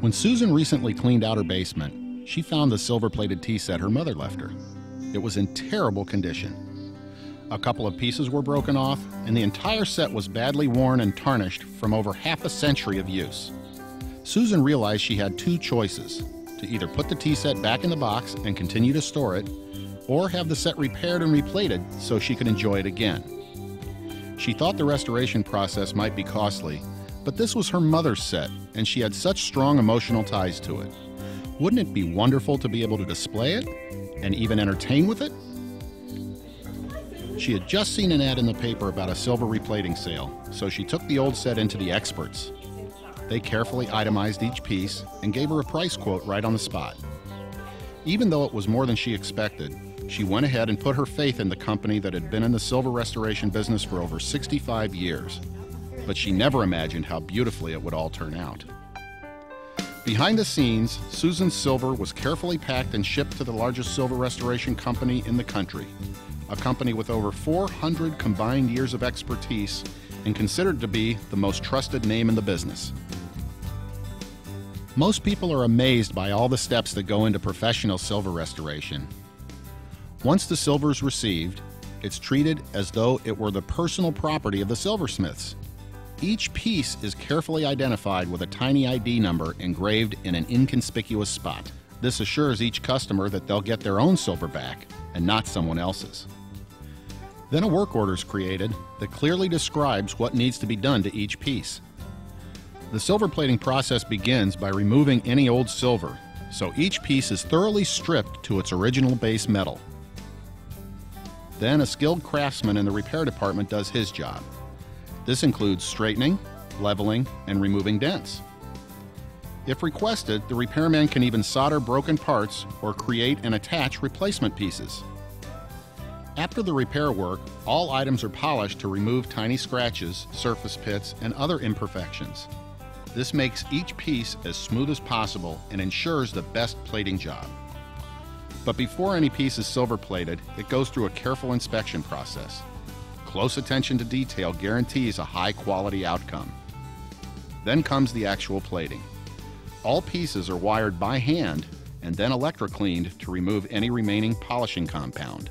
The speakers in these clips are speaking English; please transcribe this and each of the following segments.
When Susan recently cleaned out her basement, she found the silver-plated tea set her mother left her. It was in terrible condition. A couple of pieces were broken off, and the entire set was badly worn and tarnished from over half a century of use. Susan realized she had two choices: to either put the tea set back in the box and continue to store it, or have the set repaired and replated so she could enjoy it again. She thought the restoration process might be costly, but this was her mother's set, and she had such strong emotional ties to it. Wouldn't it be wonderful to be able to display it and even entertain with it? She had just seen an ad in the paper about a silver replating sale, so she took the old set into the experts. They carefully itemized each piece and gave her a price quote right on the spot. Even though it was more than she expected, she went ahead and put her faith in the company that had been in the silver restoration business for over 65 years. But she never imagined how beautifully it would all turn out. Behind the scenes, Susan's silver was carefully packed and shipped to the largest silver restoration company in the country, a company with over 400 combined years of expertise and considered to be the most trusted name in the business. Most people are amazed by all the steps that go into professional silver restoration. Once the silver is received, it's treated as though it were the personal property of the silversmiths. Each piece is carefully identified with a tiny ID number engraved in an inconspicuous spot. This assures each customer that they'll get their own silver back and not someone else's. Then a work order is created that clearly describes what needs to be done to each piece. The silver plating process begins by removing any old silver, so each piece is thoroughly stripped to its original base metal. Then a skilled craftsman in the repair department does his job. This includes straightening, leveling, and removing dents. If requested, the repairman can even solder broken parts or create and attach replacement pieces. After the repair work, all items are polished to remove tiny scratches, surface pits, and other imperfections. This makes each piece as smooth as possible and ensures the best plating job. But before any piece is silver plated, it goes through a careful inspection process. Close attention to detail guarantees a high-quality outcome. Then comes the actual plating. All pieces are wired by hand and then electrocleaned to remove any remaining polishing compound.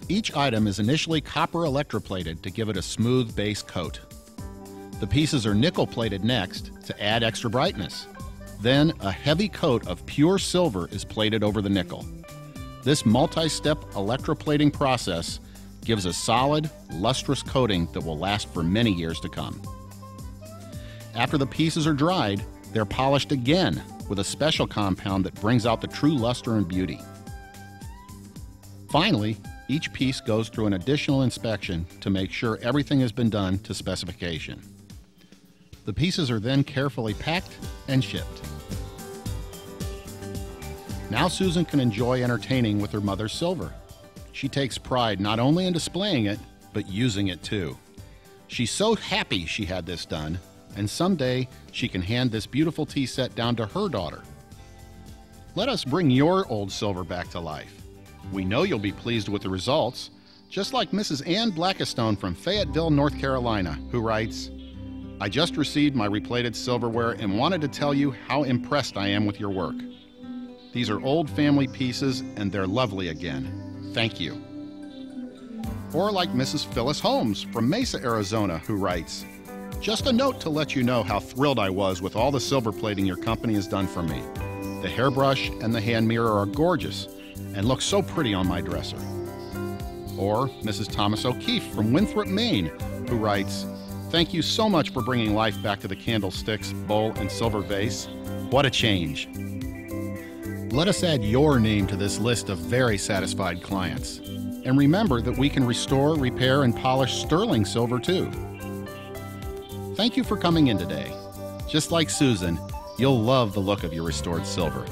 Each item is initially copper electroplated to give it a smooth base coat. The pieces are nickel-plated next to add extra brightness. Then a heavy coat of pure silver is plated over the nickel. This multi-step electroplating process gives a solid, lustrous coating that will last for many years to come. After the pieces are dried, they're polished again with a special compound that brings out the true luster and beauty. Finally, each piece goes through an additional inspection to make sure everything has been done to specification. The pieces are then carefully packed and shipped. Now Susan can enjoy entertaining with her mother's silver. She takes pride not only in displaying it, but using it too. She's so happy she had this done, and someday she can hand this beautiful tea set down to her daughter. Let us bring your old silver back to life. We know you'll be pleased with the results, just like Mrs. Ann Blackistone from Fayetteville, North Carolina, who writes, "I just received my replated silverware and wanted to tell you how impressed I am with your work. These are old family pieces and they're lovely again. Thank you." Or like Mrs. Phyllis Holmes from Mesa, Arizona, who writes, "Just a note to let you know how thrilled I was with all the silver plating your company has done for me. The hairbrush and the hand mirror are gorgeous and look so pretty on my dresser." Or Mrs. Thomas O'Keefe from Winthrop, Maine, who writes, "Thank you so much for bringing life back to the candlesticks, bowl, and silver vase. What a change." Let us add your name to this list of very satisfied clients. And remember that we can restore, repair, and polish sterling silver too. Thank you for coming in today. Just like Susan, you'll love the look of your restored silver.